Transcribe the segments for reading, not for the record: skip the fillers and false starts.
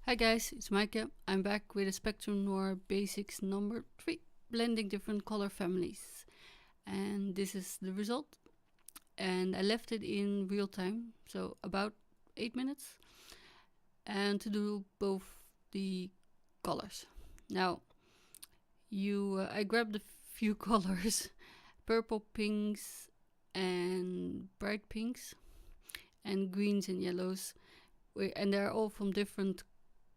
Hi guys, it's Maaike. I'm back with a Spectrum Noir Basics number 3, blending different color families. And this is the result. And I left it in real time, so about 8 minutes. And to do both the colors. Now, I grabbed a few colors, purple pinks and bright pinks, and greens and yellows. And they're all from different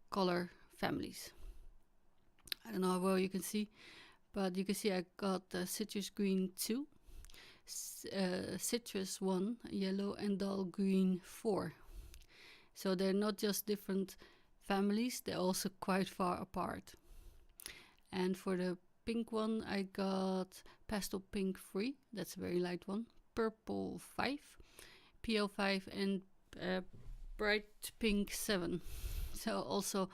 color families. I don't know how well you can see, but you can see I got citrus green 2, citrus 1, yellow, and dull green 4. So they're not just different families, they're also quite far apart. And for the pink one, I got pastel pink 3, that's a very light one, purple 5, PL 5, and bright pink 7. So also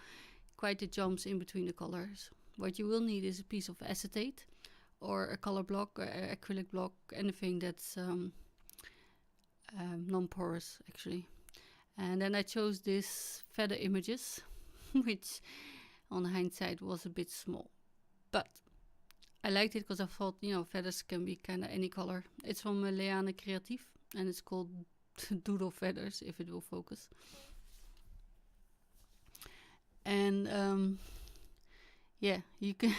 quite the jumps in between the colors. What you will need is a piece of acetate or a color block, or acrylic block, anything that's non-porous actually. And then I chose this feather images, which on hindsight was a bit small. But I liked it because I thought, feathers can be kind of any color. It's from Leane Creatief and it's called Doodle Feathers, if it will focus. And you can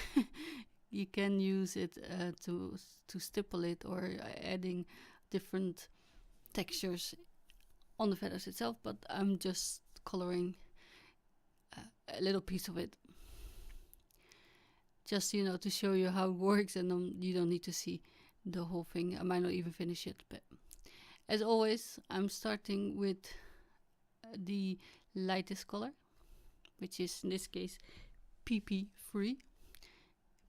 you can use it to stipple it, or adding different textures on the feathers itself, but I'm just coloring a little piece of it, just to show you how it works, and you don't need to see the whole thing. I might not even finish it, but as always I'm starting with the lightest color, which is in this case PP3.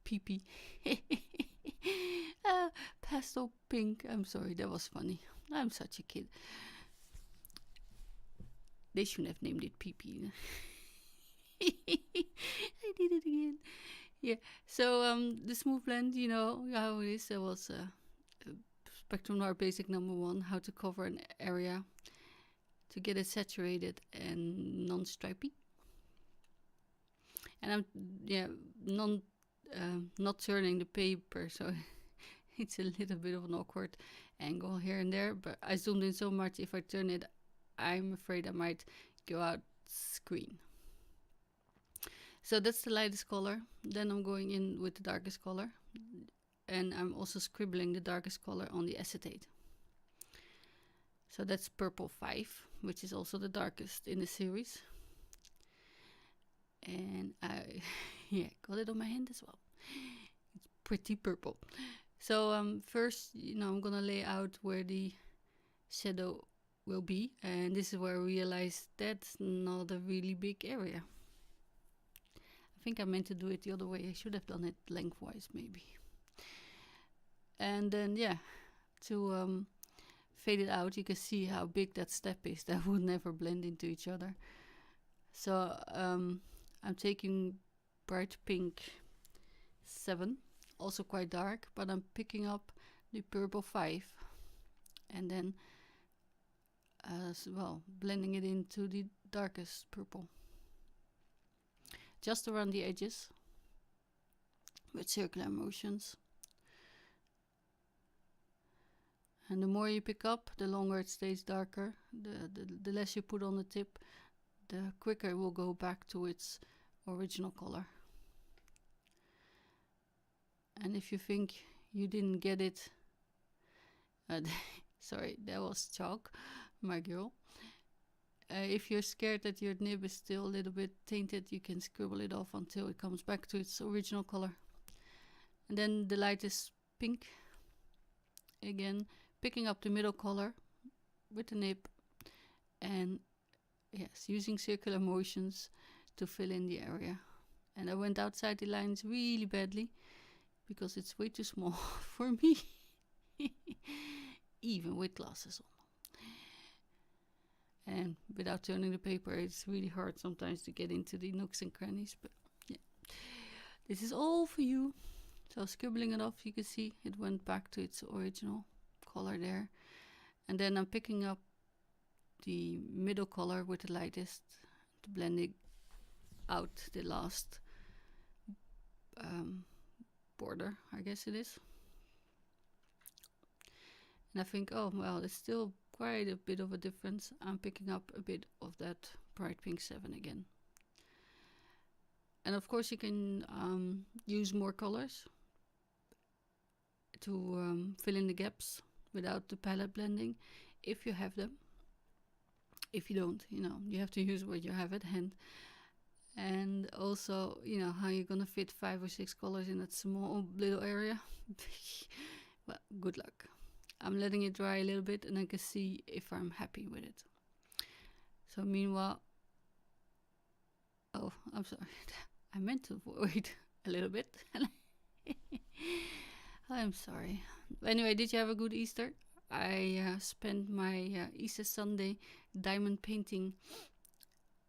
PP. Pastel pink. I'm sorry, that was funny. I'm such a kid. They shouldn't have named it PP. I did it again. Yeah. So the smooth blend, you know how it is. There was Spectrum Noir Basic number 1, how to cover an area to get it saturated and non-stripy. And I'm not turning the paper, so it's a little bit of an awkward angle here and there, but I zoomed in so much, if I turn it I'm afraid I might go out screen. So that's the lightest color. Then I'm going in with the darkest color, and I'm also scribbling the darkest color on the acetate. So that's purple 5, which is also the darkest in the series. And I got it on my hand as well. It's pretty purple. So first, I'm gonna lay out where the shadow will be, and this is where I realized that's not a really big area. I think I meant to do it the other way. I should have done it lengthwise maybe. And then to fade it out, you can see how big that step is. That would never blend into each other. So I'm taking bright pink 7, also quite dark, but I'm picking up the purple 5 and then blending it into the darkest purple, just around the edges with circular motions. And the more you pick up, the longer it stays darker. The less you put on the tip, the quicker it will go back to its original color. And if you think you didn't get it, sorry, that was chalk, my girl. If you're scared that your nib is still a little bit tainted, you can scribble it off until it comes back to its original color. And then the lightest pink, again picking up the middle color with the nib, and using circular motions to fill in the area. And I went outside the lines really badly because it's way too small for me, even with glasses on. And without turning the paper, it's really hard sometimes to get into the nooks and crannies, but this is all for you. So scribbling it off, you can see it went back to its original color there. And then I'm picking up the middle color with the lightest to blend it out the last border, I guess it is. And I think, oh, well, it's still quite a bit of a difference. I'm picking up a bit of that bright pink 7 again. And of course you can use more colors to fill in the gaps without the palette blending, if you have them. If you don't, you have to use what you have at hand. And also, how you're gonna fit 5 or 6 colors in that small little area. Well, good luck. I'm letting it dry a little bit and I can see if I'm happy with it. So meanwhile, oh, I'm sorry. I meant to wait a little bit. I'm sorry. Anyway, did you have a good Easter? I spent my Easter Sunday diamond painting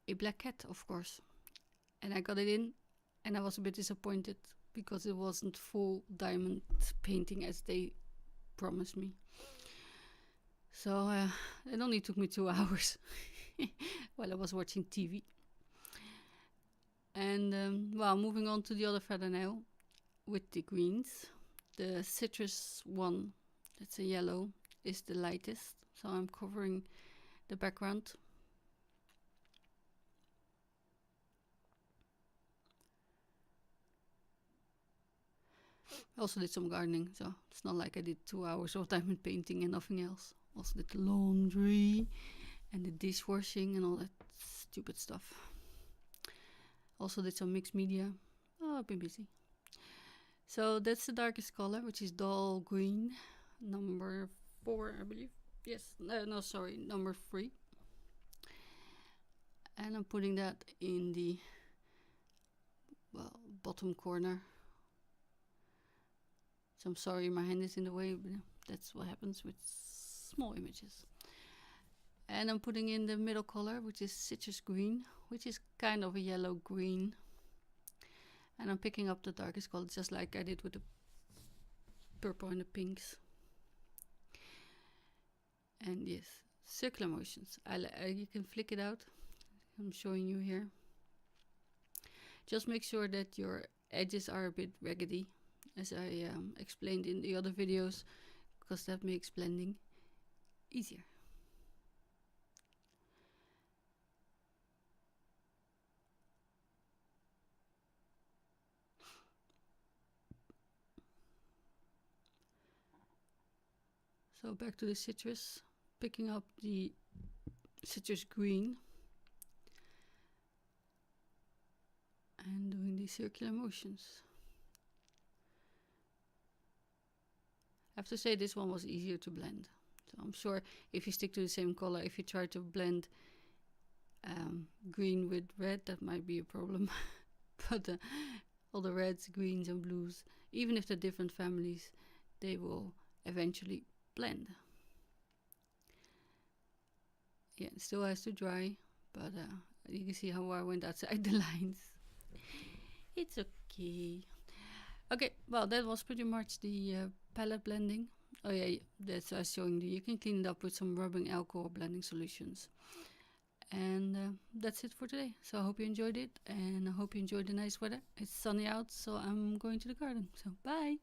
a black cat, of course. And I got it in and I was a bit disappointed because it wasn't full diamond painting as they promised me. So it only took me 2 hours while I was watching TV. And well, moving on to the other feather now with the greens. The citrus one, that's a yellow, is the lightest. So I'm covering the background. I also did some gardening, so it's not like I did 2 hours of diamond painting and nothing else. Also did the laundry and the dishwashing and all that stupid stuff. Also did some mixed media. Oh, I've been busy. So that's the darkest color, which is dull green, number 4, I believe. Yes, no, sorry, number 3. And I'm putting that in the bottom corner. So I'm sorry my hand is in the way, but that's what happens with small images. And I'm putting in the middle color, which is citrus green, which is kind of a yellow green. And I'm picking up the darkest color, just like I did with the purple and the pinks. And yes, circular motions. You can flick it out. I'm showing you here. Just make sure that your edges are a bit raggedy, as I explained in the other videos, because that makes blending easier. So back to the citrus, picking up the citrus green and doing the circular motions. I have to say this one was easier to blend. So I'm sure if you stick to the same color, if you try to blend green with red, that might be a problem. But all the reds, greens and blues, even if they're different families, they will eventually blend. Yeah, it still has to dry, but you can see how I went outside the lines. It's okay. Okay, well, that was pretty much the palette blending. Oh yeah, that's showing you can clean it up with some rubbing alcohol blending solutions. And that's it for today. So I hope you enjoyed it, and I hope you enjoyed the nice weather. It's sunny out, so I'm going to the garden. So bye!